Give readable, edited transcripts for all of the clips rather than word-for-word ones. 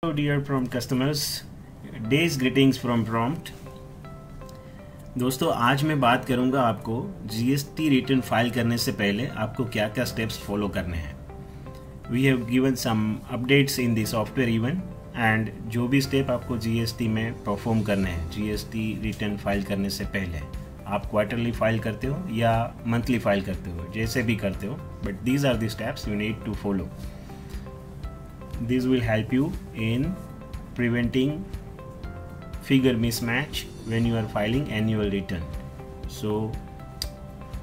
Hello dear prompt customers, days greetings from prompt। दोस्तों आज मैं बात करूंगा आपको जीएसटी रिटर्न फाइल करने से पहले आपको क्या क्या स्टेप्स फॉलो करने हैं। We have given some updates in the software even and जो भी स्टेप आपको जीएसटी में परफॉर्म करने हैं जीएसटी रिटर्न फाइल करने से पहले, आप क्वार्टरली फाइल करते हो या मंथली फाइल करते हो, जैसे भी करते हो, but these are the steps you need to follow. This will help you in preventing figure mismatch when you are filing annual return. So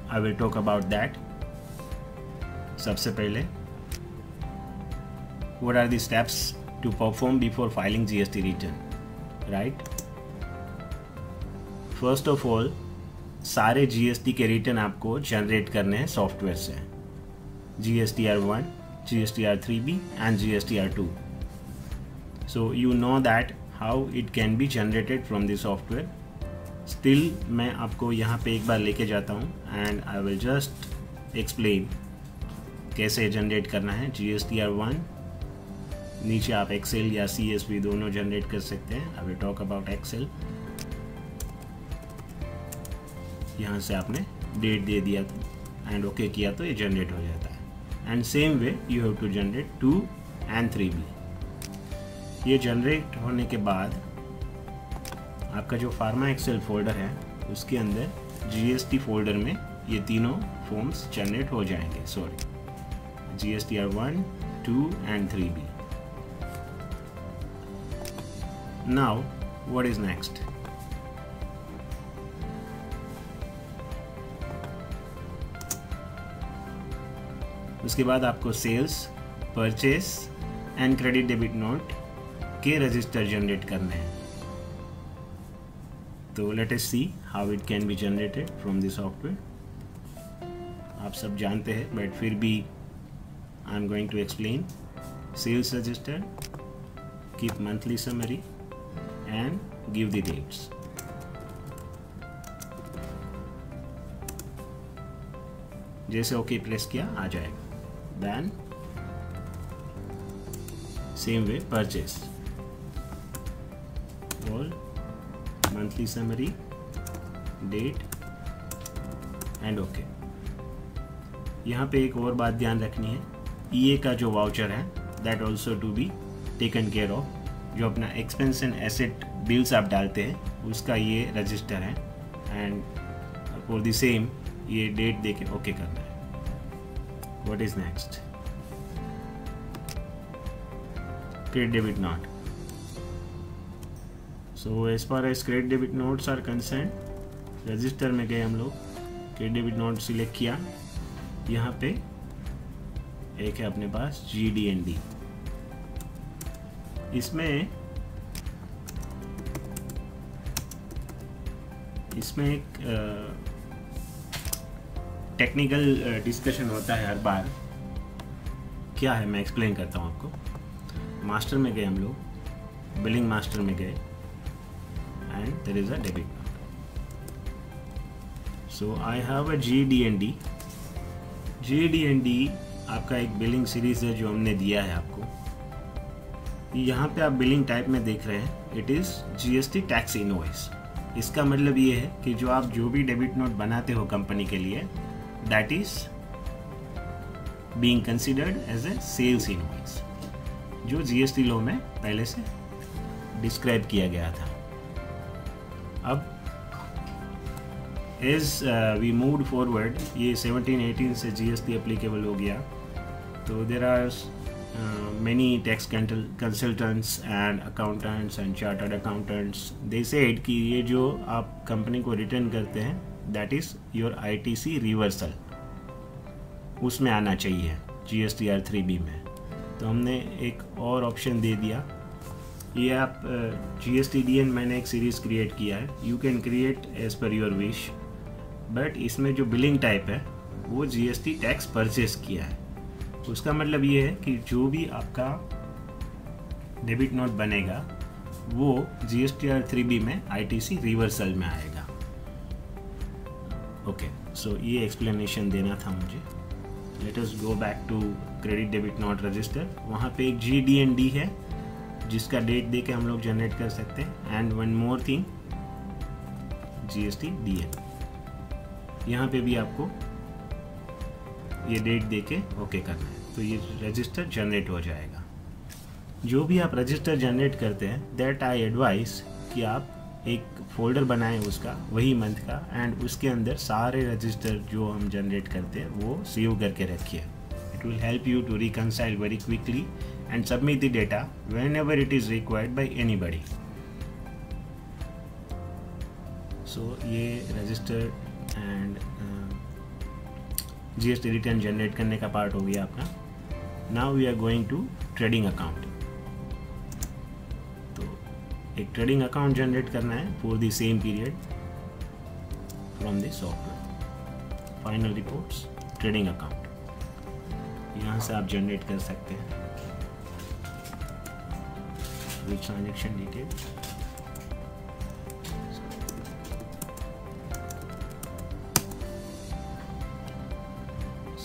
I will talk about that. सबसे पहले, what are the steps to perform before filing GST return? Right? First of all, सारे GST के return आपको generate करने हैं software से, GSTR1, GSTR3B and GSTR2. So you know that how it can be generated from the software. Still मैं आपको यहाँ पे एक बार लेके जाता हूँ and I will just explain कैसे जनरेट करना है। GSTR1 नीचे आप Excel या CSV दोनों जनरेट कर सकते हैं। I will talk about Excel। यहाँ से आपने डेट दे दिया एंड ओके किया तो ये जनरेट हो जाता है। And same way you have to generate 2 and 3B। ये जनरेट होने के बाद आपका जो फार्मा एक्सेल फोल्डर है उसके अंदर GST फोल्डर में ये तीनों फॉर्म्स जनरेट हो जाएंगे। GSTR1, 2 and 3B। Now what is next? उसके बाद आपको sales, purchase and credit debit note के रजिस्टर जनरेट करने हैं। तो let us see how it can be generated from the software. आप सब जानते हैं बट फिर भी I am going to explain. Sales register, keep monthly summary and give the dates. जैसे ओके प्रेस किया आ जाएगा। Then same way purchase, all monthly summary, date and okay। यहाँ पे एक और बात ध्यान रखनी है, EA का जो वाउचर है that also to be taken care of। जो अपना एक्सपेंस एंड एसेट बिल्स आप डालते हैं उसका ये रजिस्टर है एंड फॉर द सेम ये डेट दे के ओके करना है। What is next? Credit debit note. So as far as credit debit notes are concerned, register में गए हम लोग, क्रेडिट डेबिट नोट सिलेक्ट किया। यहाँ पे एक है अपने पास GD&D। इसमें एक टेक्निकल डिस्कशन होता है हर बार। क्या है मैं एक्सप्लेन करता हूँ आपको। मास्टर में गए हम लोग, बिलिंग मास्टर में गए and there is a debit note. So I have a GD&D। GD&D आपका एक बिलिंग सीरीज है जो हमने दिया है आपको। यहाँ पे आप बिलिंग टाइप में देख रहे हैं, it is GST tax invoice. इसका मतलब ये है कि जो आप जो भी डेबिट नोट बनाते हो कंपनी के लिए, that is being considered as a sales invoice, जो GST लॉ में पहले से डिस्क्राइब किया गया था। अब as we moved forward, ये 17-18 से GST एप्लीकेबल हो गया। तो there are many tax consultants and accountants and chartered accountants, they said कि ये जो आप कंपनी को रिटर्न करते हैं that is your ITC reversal, उसमें आना चाहिए GSTR3B में। तो हमने एक और ऑप्शन दे दिया। ये आप GSTDN मैंने एक सीरीज क्रिएट किया है, you can create as per your wish, but इसमें जो बिलिंग टाइप है वो GST टैक्स परचेस किया है। उसका मतलब ये है कि जो भी आपका डेबिट नोट बनेगा वो GSTR3B में ITC रिवर्सल में आएगा। ओके, सो ये एक्सप्लेनेशन देना था मुझे। Let us go back to credit debit note register. वहाँ पे एक GD&D है जिसका डेट दे के हम लोग जनरेट कर सकते हैं। And one more thing, GST DN, यहाँ पे भी आपको ये डेट दे के ओके करना है, तो ये रजिस्टर जनरेट हो जाएगा। जो भी आप रजिस्टर जनरेट करते हैं, दैट आई एडवाइस कि आप एक फोल्डर बनाएं उसका, वही मंथ का, एंड उसके अंदर सारे रजिस्टर जो हम जनरेट करते हैं वो सेव करके रखिए। It will help you to reconcile very quickly and submit the data whenever it is required by anybody. So ये register and GST return generate करने का पार्ट हो गया आपका। Now we are going to trading account. तो एक trading account generate करना है for the same period from the software. Final reports, trading account, यहाँ से आप generate कर सकते हैं with transaction detail.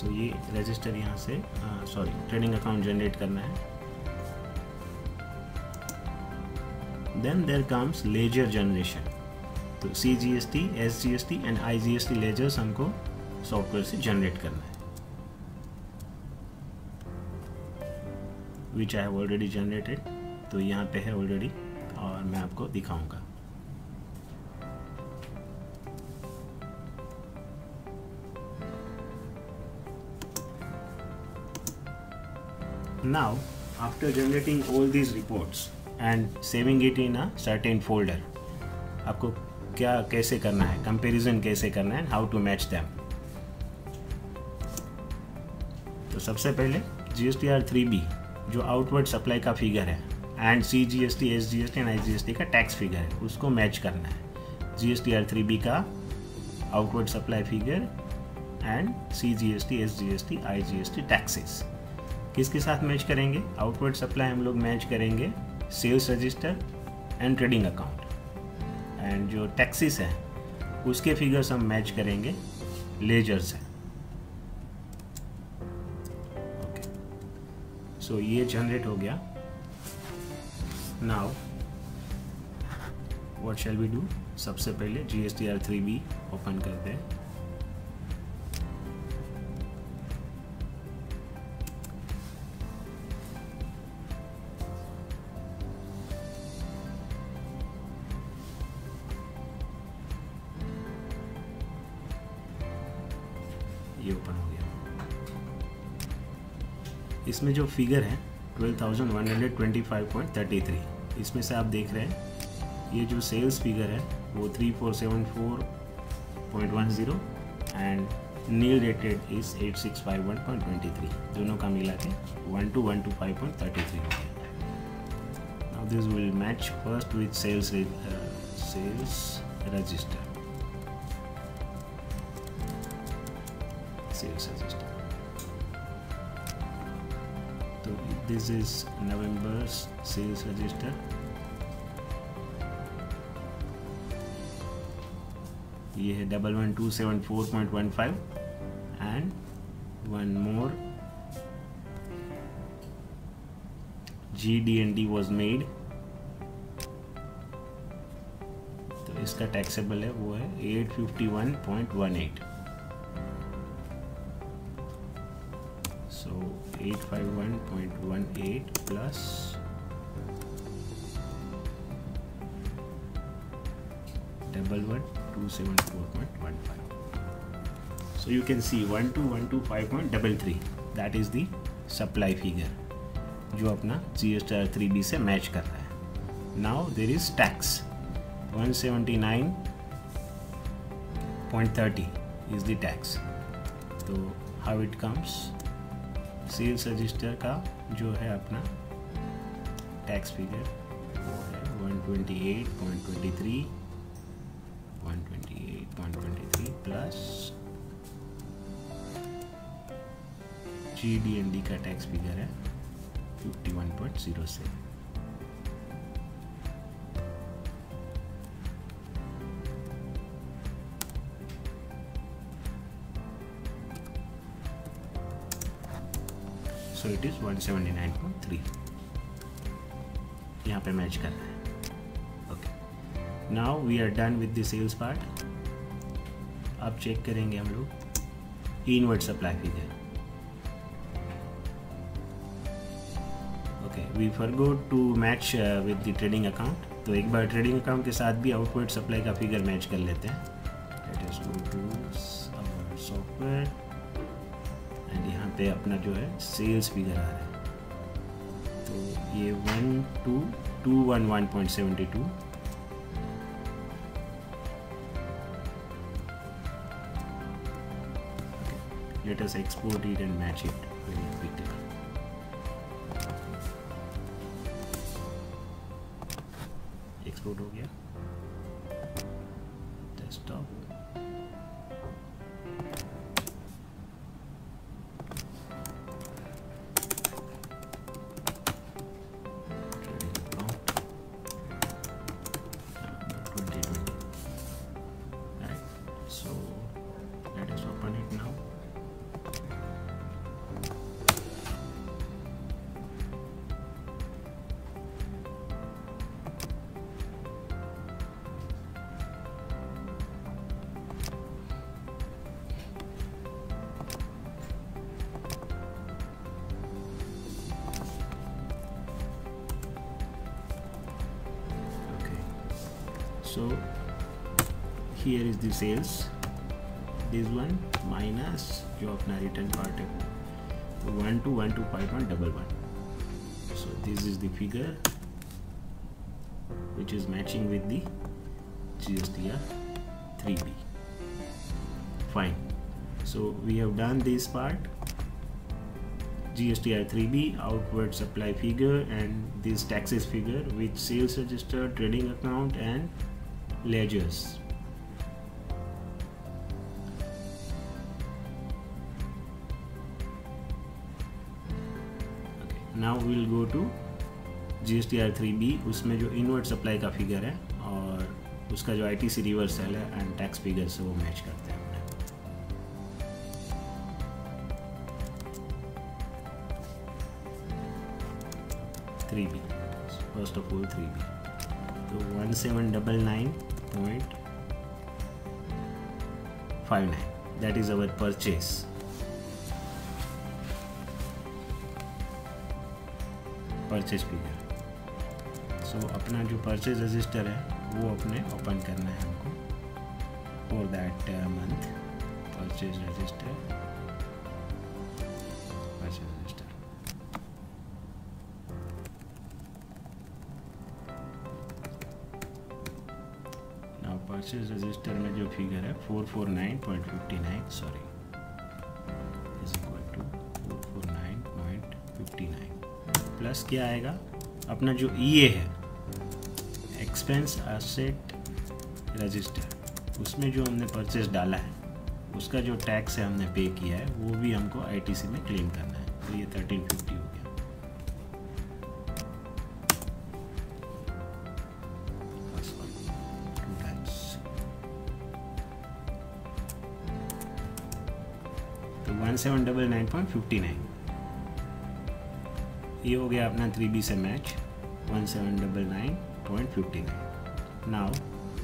So ये रजिस्टर यहाँ से ट्रेडिंग अकाउंट जनरेट करना है। Then there comes ledger generation. तो CGST, SGST and IGST ledgers हमको सॉफ्टवेयर से जनरेट करना है, which I have already generated। तो यहाँ पे है ऑलरेडी और मैं आपको दिखाऊंगा। Now, after generating all these reports and saving it in a certain folder, आपको क्या कैसे करना है, कंपैरिजन कैसे करना है, how to match them। तो सबसे पहले GSTR 3B जो आउटवर्ड सप्लाई का फिगर है and CGST, SGST and IGST का टैक्स फिगर है, उसको मैच करना है। GSTR 3B का outward supply figure and CGST, SGST, IGST taxes किसके साथ मैच करेंगे? आउटवर्ड सप्लाई हम लोग मैच करेंगे sales register and trading account, and जो टैक्सेस हैं उसके फिगर्स हम मैच करेंगे लेजर से। ओके, सो ये जनरेट हो गया। Now what shall we do? सबसे पहले GSTR 3B ओपन करते हैं। ये ओपन हो गया। इसमें जो फिगर है 12,125.33, इसमें से आप देख रहे हैं ये जो सेल्स फिगर है वो 3474.10 एंड नील रेटेड इज 8651.23, दोनों का मिला के 12,125.33 हो गया। Now this will match first with sales register. तो this is November's sales register. ये है 11,274.15 and one more GD&D was made। तो इसका टैक्सेबल है वो है 851.18। So 851.18 plus 11,274.15. So you can see 12,125.33, that is the supply figure जो अपना GSTR 3B से मैच कर रहा है। Now there is tax 179.30 is the tax। तो how it comes, sales register का जो है अपना टैक्स फिगर वो है 128.23 प्लस GD&D का टैक्स फिगर है 51.07। So it is 179.3। यहाँ पे मैच कर रहा है। Okay, now we are done with the sales part. अब चेक करेंगे हम लोग inward supply figure. Okay, we forgot to match with the trading account, तो एक बार ट्रेडिंग अकाउंट के साथ भी आउटवर्ड सप्लाई का फिगर मैच कर लेते हैं। Let us go to our software and यहाँ पे अपना जो है सेल्स फिगर आ रहा है, तो ये 12211.72। Let us export it and match it very quickly. Export हो गया desktop. So let us open it now. So here is the sales, this one minus जो अपना रिटर्न पार्ट है 12125111. So this is the figure which is matching with the GSTR 3B. Fine. So we have done this part, GSTR 3B, outward supply figure, and this taxes figure with sales register, trading account and ledgers. Okay, now we'll go to GSTR 3B, उसमें जो inward supply का figure है और उसका जो ITC reversal है and tax figure से वो मैच करते हैं अपने। 3B, first of all 3B, तो 1799.59, that is our purchase. Purchase figure. So अपना जो परचेज रजिस्टर है वो अपने ओपन करना है हमको for that month. Purchase register, purchase register, now purchase register में जो फिगर है 449.59, sorry, is equal to 449.59 plus क्या आएगा अपना जो EA है, एक्सपेंस एसेट रजिस्टर, उसमें जो हमने परचेस डाला है उसका जो टैक्स है हमने पे किया है वो भी हमको ITC में क्लेम करना है। तो ये 1350 हो गया। तो 1799.59 ये हो गया अपना 3B से match 1799.59। Now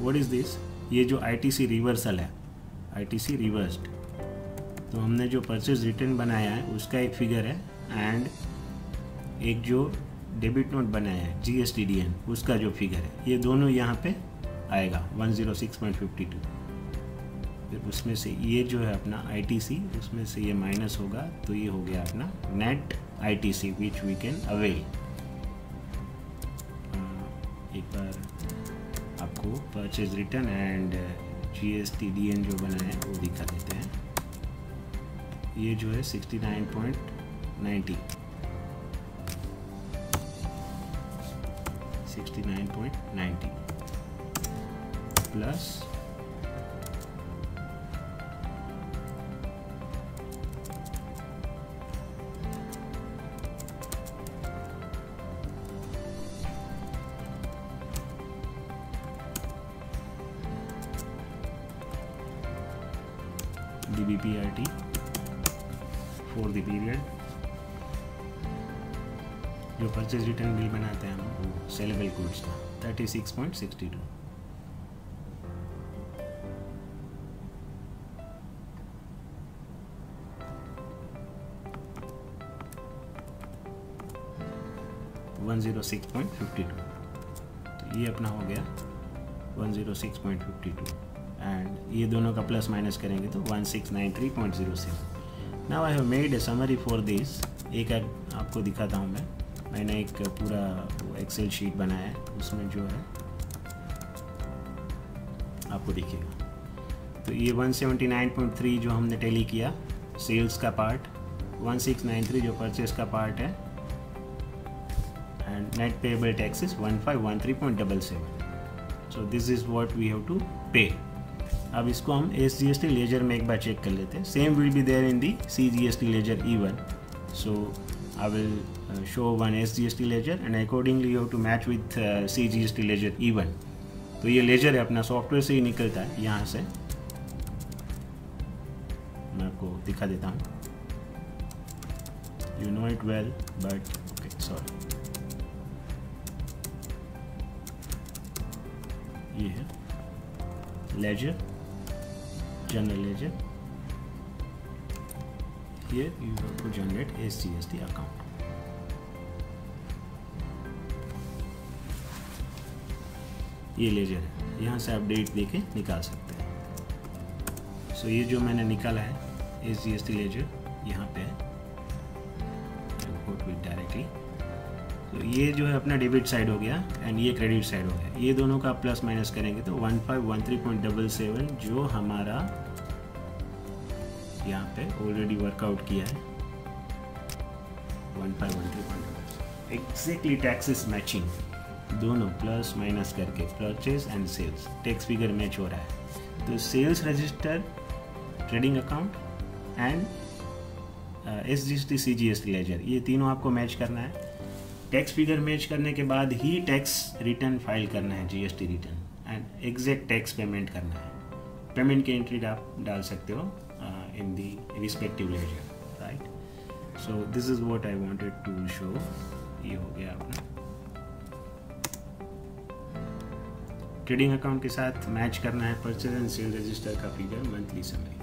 what is this, ये जो ITC रिवर्सल है, ITC रिवर्स्ड, तो हमने जो परचेज रिटर्न बनाया है उसका एक फिगर है एंड एक जो डेबिट नोट बनाया है GSTDN उसका जो फिगर है, ये दोनों यहाँ पे आएगा 106.52। फिर उसमें से ये जो है अपना ITC, उसमें से ये माइनस होगा तो ये हो गया अपना net ITC which we can avail. एक बार आपको परचेज रिटर्न एंड GSTDN जो बनाए हैं वो दिखा देते हैं। ये जो है 69.90 plus DBPRT for the period जो परचेज रिटर्न बिल बनाते हैं हम वो सेलेबल गुड्स का 36.62। तो ये अपना हो गया 106.52 एंड ये दोनों का प्लस माइनस करेंगे तो 1693.07। Now I have made a summary for this. एक आपको दिखाता हूँ मैंने एक पूरा एक्सेल शीट बनाया है, उसमें जो है आपको दिखेगा। तो ये 179.3 जो हमने टैली किया सेल्स का पार्ट, 1693 जो परचेस का पार्ट है, and net payable tax is 1513.77. so this is what we have to pay. अब इसको हम SGST लेजर में एक बार चेक कर लेते हैं। Same will be there in the CGST ledger E1, so I will show one SGST ledger and accordingly you have to match with CGST ledger E1। तो ये लेजर है अपना सॉफ्टवेयर से ही निकलता है। यहाँ से मैं आपको दिखा देता हूँ, you know it well but okay sorry। ये है ledger, general ledger. Here you have to generate SGST account। ये लेजर है, यहाँ से आप डेट देके निकाल सकते हैं। सो ये जो मैंने निकाला है SGST लेजर यहाँ पे है डायरेक्टली। तो ये जो है अपना डेबिट साइड हो गया एंड ये क्रेडिट साइड हो गया। ये दोनों का प्लस माइनस करेंगे तो 1513.77 जो हमारा यहाँ पे ऑलरेडी वर्कआउट किया है 1513.77। एग्जैक्टली टैक्सेस मैचिंग, दोनों प्लस माइनस करके purchase and sales tax figure match हो रहा है। तो sales register, trading account and SGST CGST ledger, ये तीनों आपको मैच करना है। टैक्स फिगर मैच करने के बाद ही टैक्स रिटर्न फाइल करना है, GST return, and exact tax payment करना है। पेमेंट की एंट्री आप डाल सकते हो in the respective ledger, right. So this is what I wanted to show. ये हो गया अपना ट्रेडिंग अकाउंट के साथ मैच करना है परचेज एंड सेल रजिस्टर का फिगर, मंथली समरी।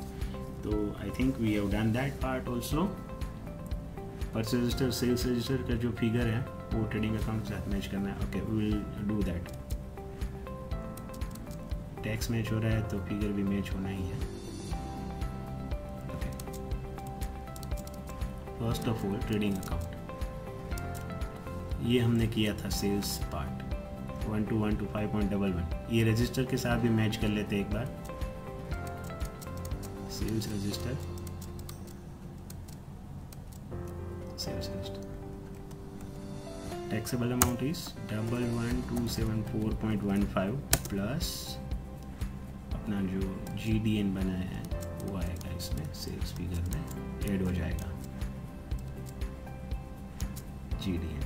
तो I think we have done that part also. Purchase register, sales register का जो फिगर है वो ट्रेडिंग अकाउंट के साथ मैच करना है। Okay, we will do that. Tax match हो रहा है तो फिगर भी मैच होना ही है। Okay, first of all trading account, ये हमने किया था सेल्स पार्ट 1215.11। ये रजिस्टर के साथ भी मैच कर लेते एक बार। Sales register, sales register, taxable amount is 11274.15 plus अपना जो GDN बनाया है वो आएगा इसमें, सेल्स फिगर में ऐड हो जाएगा GDN,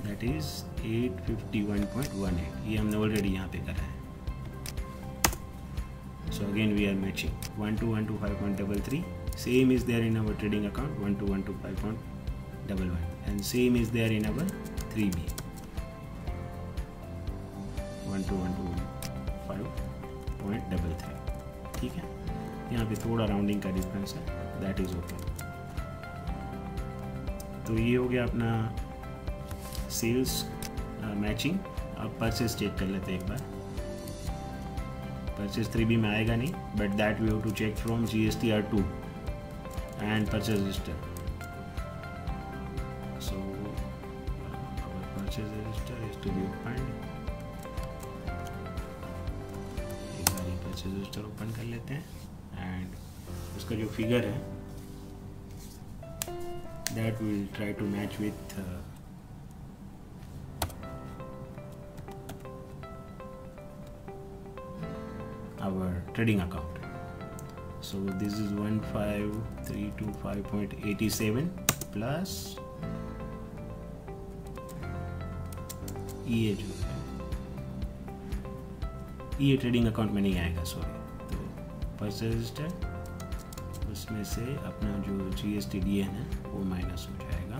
दैट इज 851.18। ये हमने ऑलरेडी यहाँ पे करा है। So again we are matching 12125.33, same is there in our trading account 12125.11, and same is there in our 3B 12125.33। ठीक है, यहाँ पे थोड़ा राउंडिंग का डिफरेंस है, दैट इज ओके। तो ये हो गया अपना सेल्स मैचिंग। अब परचेज चेक कर लेते हैं एक बार। परचेज 3B में आएगा नहीं, but that we have to check from GSTR2 and purchase register. So our purchase register is to be opened। एक बार परचेज रजिस्टर ओपन कर लेते हैं एंड उसका जो फिगर है that will try to match with our trading account. So this is 15325.87 plus ये जो है ये ट्रेडिंग अकाउंट में नहीं आएगा, सॉरी। तो परचेज रजिस्टर, उसमें से अपना जो GST DN है वो माइनस हो जाएगा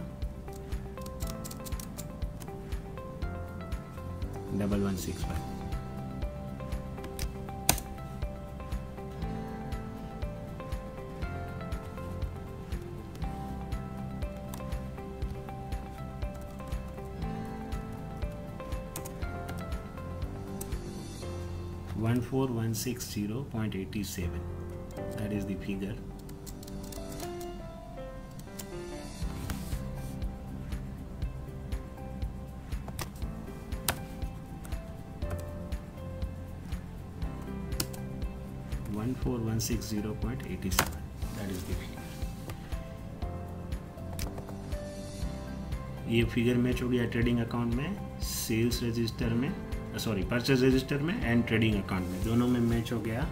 1165. $14,160.87. That is the figure. $14,160.87. That is the figure. ये फिगर मैच हो गया ट्रेडिंग अकाउंट में, सेल्स रजिस्टर में, सॉरी परचेज रजिस्टर में एंड ट्रेडिंग अकाउंट में, दोनों में मैच हो गया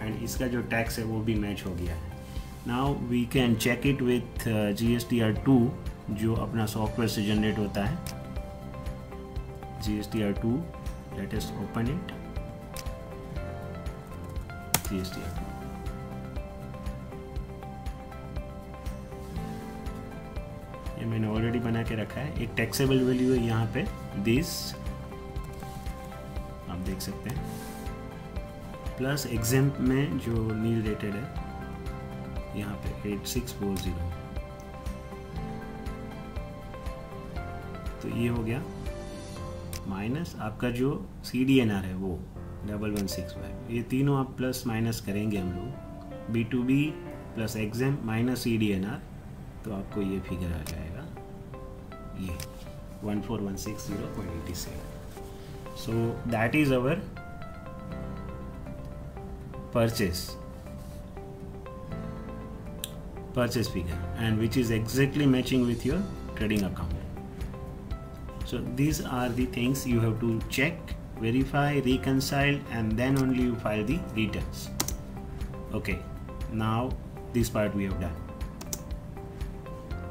एंड इसका जो टैक्स है वो भी मैच हो गया है. Now we can check it with GSTR2 जो अपना सॉफ्टवेयर से जनरेट होता है. GSTR2, let us open it. GSTR2, ये मैंने ऑलरेडी बना के रखा है. एक टैक्सेबल वैल्यू है यहाँ पे, दिस आप देख सकते हैं, प्लस एग्जेम्प्ट में जो नील रेटेड है यहाँ पे 8640. तो ये हो गया माइनस आपका जो CDNR है वो 1165. ये तीनों आप प्लस माइनस करेंगे हम लोग, B2B plus exempt minus CDNR, तो आपको ये फिगर आ जाएगा, ये 14,160.87. So that is our purchase figure, and which is exactly matching with your trading account. So these are the things you have to check, verify, reconcile, and then only you file the returns. Okay, now this part we have done.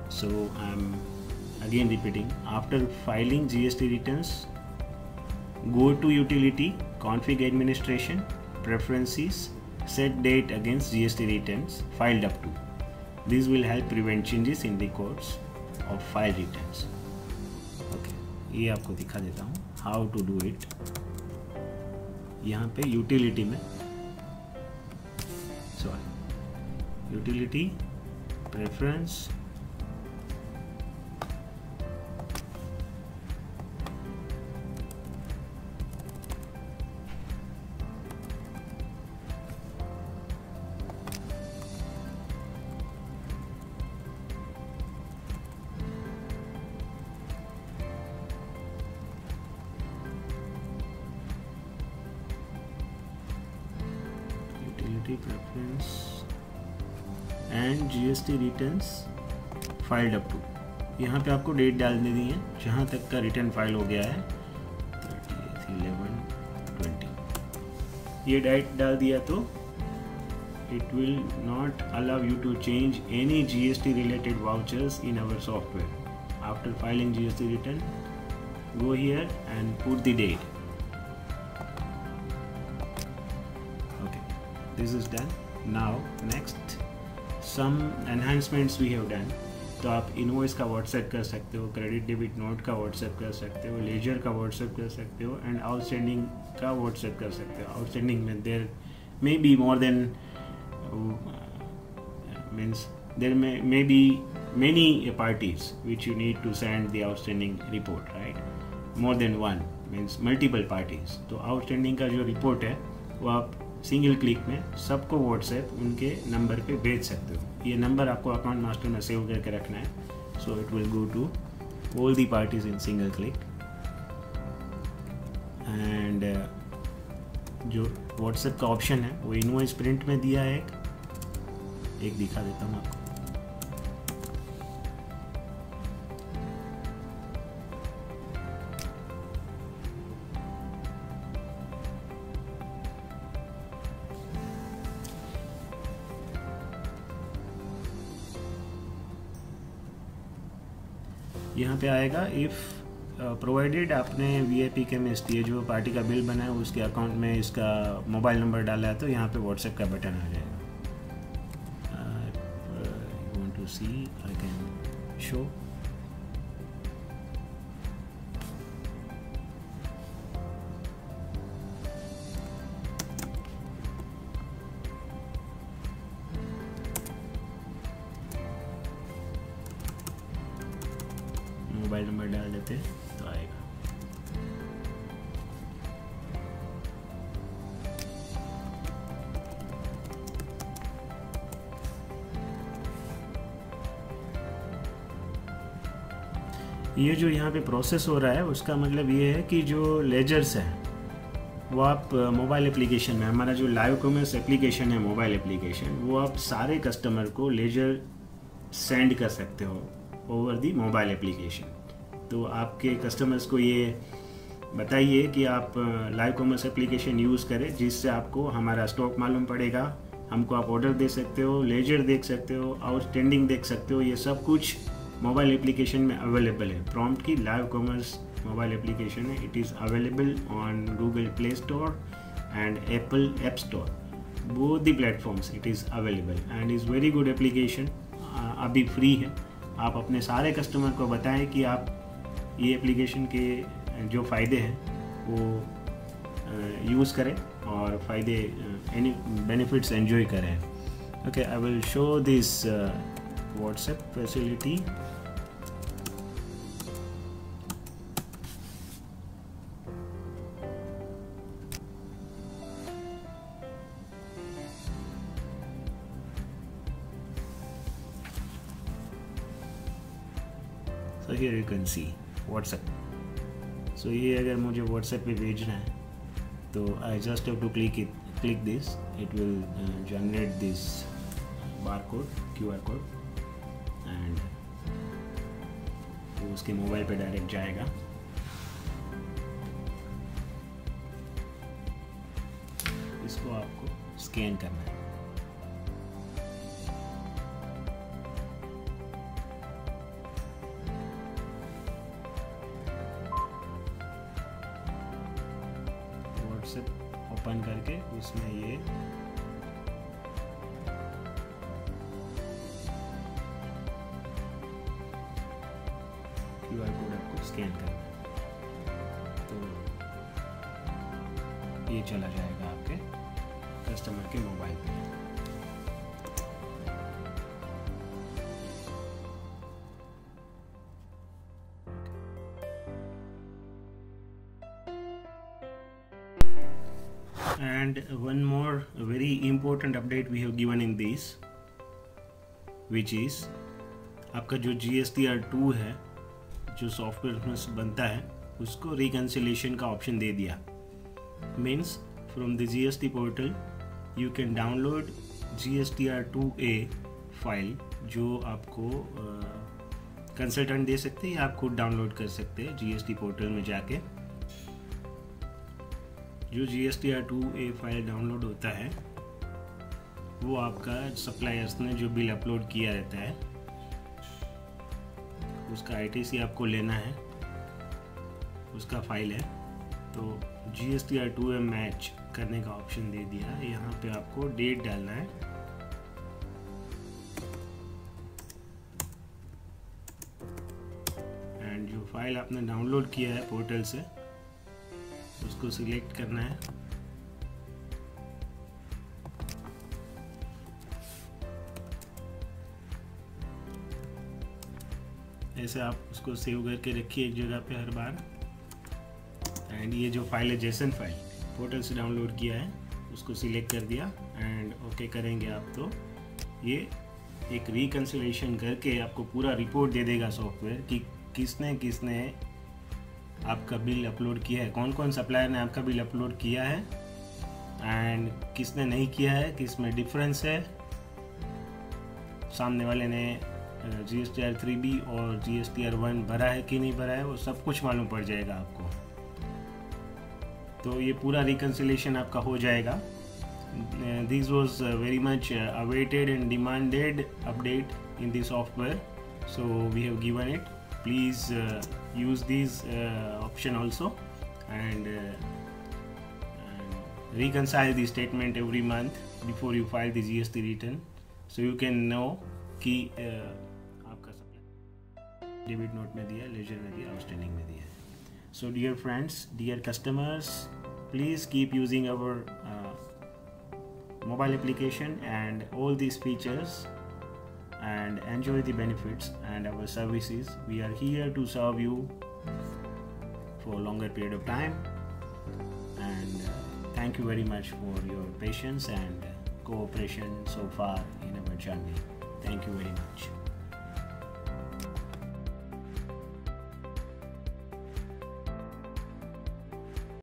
So I'm again repeating, after filing GST returns, go to utility, config administration, preferences, set date against GST returns filed up to. This will help prevent changes in records of file returns. Okay, ये आपको दिखा देता हूँ how to do it. यहाँ पे utility में, sorry, utility, preference, preference and GST returns filed up to. यहाँ पे आपको डेट डाल देनी है जहाँ तक का रिटर्न फाइल हो गया है, 30/11/20. ये डेट डाल दिया तो it will not allow you to change any GST related vouchers in our software. After filing GST return, go here and put the date. This is done. Now next some enhancements we have done. तो आप invoice का WhatsApp कर सकते हो, credit debit note का WhatsApp कर सकते हो, लेजर का व्हाट्सएप कर सकते हो, एंड आउटस्टैंडिंग का व्हाट्सएप कर सकते हो. आउटस्टैंडिंग में there may be more than means there may be many parties which you need to send the outstanding report, right? More than one means multiple parties. तो outstanding का जो report है वो आप सिंगल क्लिक में सबको WhatsApp उनके number पे भेज सकते हो. ये नंबर आपको अकाउंट मास्टर में सेव करके रखना है. So it will go to all the parties in single click. And जो व्हाट्सएप का ऑप्शन है वो इनवॉइस प्रिंट में दिया है, एक दिखा देता हूँ आपको. यहाँ पे आएगा इफ़ प्रोवाइडेड आपने VIP केमिस्ट ये जो पार्टी का बिल बना है उसके अकाउंट में इसका मोबाइल नंबर डाला है तो यहाँ पे व्हाट्सएप का बटन आ जाएगा. You want to see I can show. ये जो यहाँ पे प्रोसेस हो रहा है उसका मतलब ये है कि जो लेजर्स हैं वो आप मोबाइल एप्लीकेशन में, हमारा जो लाइव कॉमर्स एप्लीकेशन है मोबाइल एप्लीकेशन, वो आप सारे कस्टमर को लेजर सेंड कर सकते हो ओवर दी मोबाइल एप्लीकेशन। तो आपके कस्टमर्स को ये बताइए कि आप लाइव कॉमर्स एप्लीकेशन यूज़ करें, जिससे आपको हमारा स्टॉक मालूम पड़ेगा, हमको आप ऑर्डर दे सकते हो, लेजर देख सकते हो, आउटस्टैंडिंग देख सकते हो। ये सब कुछ मोबाइल एप्लीकेशन में अवेलेबल है। प्रॉम्प्ट की लाइव कॉमर्स मोबाइल एप्लीकेशन है। It is available on Google play store and Apple app store, both the platforms it is available and is very good application. अभी फ्री है। आप अपने सारे customer को बताएं कि आप ये एप्लीकेशन के जो फ़ायदे हैं वो यूज़ करें और फ़ायदे एनी बेनिफिट्स एंजॉय करें। Okay, I will show this WhatsApp facility. So here you can see WhatsApp. So ये अगर मुझे WhatsApp पे भेजना है तो I just have to click this. It will generate this barcode, QR code, and वो उसके मोबाइल पे डायरेक्ट जाएगा। इसको आपको स्कैन करना है। ओपन करके उसमें ये QR कोड आपको स्कैन करना है, तो ये चला जाएगा आपके कस्टमर के मोबाइल पे। And one more very important update we have given in this, which is आपका जो GSTR2 है, जो सॉफ्टवेयर में बनता है, उसको रिकन्सिलेशन का ऑप्शन दे दिया। Means from the GST portal you can download GSTR2A file, जो आपको कंसल्टेंट दे सकते हैं या आप खुद डाउनलोड कर सकते हैं GST पोर्टल में जाके। जो GSTR2A फाइल डाउनलोड होता है वो आपका सप्लायर्स ने जो बिल अपलोड किया रहता है उसका ITC आपको लेना है, उसका फाइल है। तो GSTR2A मैच करने का ऑप्शन दे दिया। यहाँ पे आपको डेट डालना है, एंड जो फाइल आपने डाउनलोड किया है पोर्टल से उसको सिलेक्ट करना है। ऐसे आप उसको सेव करके रखिए एक जगह पे हर बार। एंड ये जो फाइल है जेसन फाइल पोर्टल से डाउनलोड किया है उसको सिलेक्ट कर दिया एंड ओके करेंगे आप, तो ये एक रिकन्सिलेशन करके आपको पूरा रिपोर्ट दे देगा सॉफ्टवेयर कि किसने किसने आपका बिल अपलोड किया है, कौन कौन सप्लायर ने आपका बिल अपलोड किया है एंड किसने नहीं किया है, किस में डिफरेंस है, सामने वाले ने GSTR3B और GSTR1 भरा है कि नहीं भरा है, वो सब कुछ मालूम पड़ जाएगा आपको। तो ये पूरा रिकन्सिलेशन आपका हो जाएगा। This was very much awaited and demanded update in this software, so we have given it. Please use these option also and reconcile the statement every month before you file the GST return, so you can know कि आपका supply debit note में दिया, laser में दिया, outstanding में दिया। So dear friends, dear customers, please keep using our mobile application and all these features and enjoy the benefits and our services. We are here to serve you for a longer period of time, and thank you very much for your patience and cooperation so far in our journey. Thank you very much.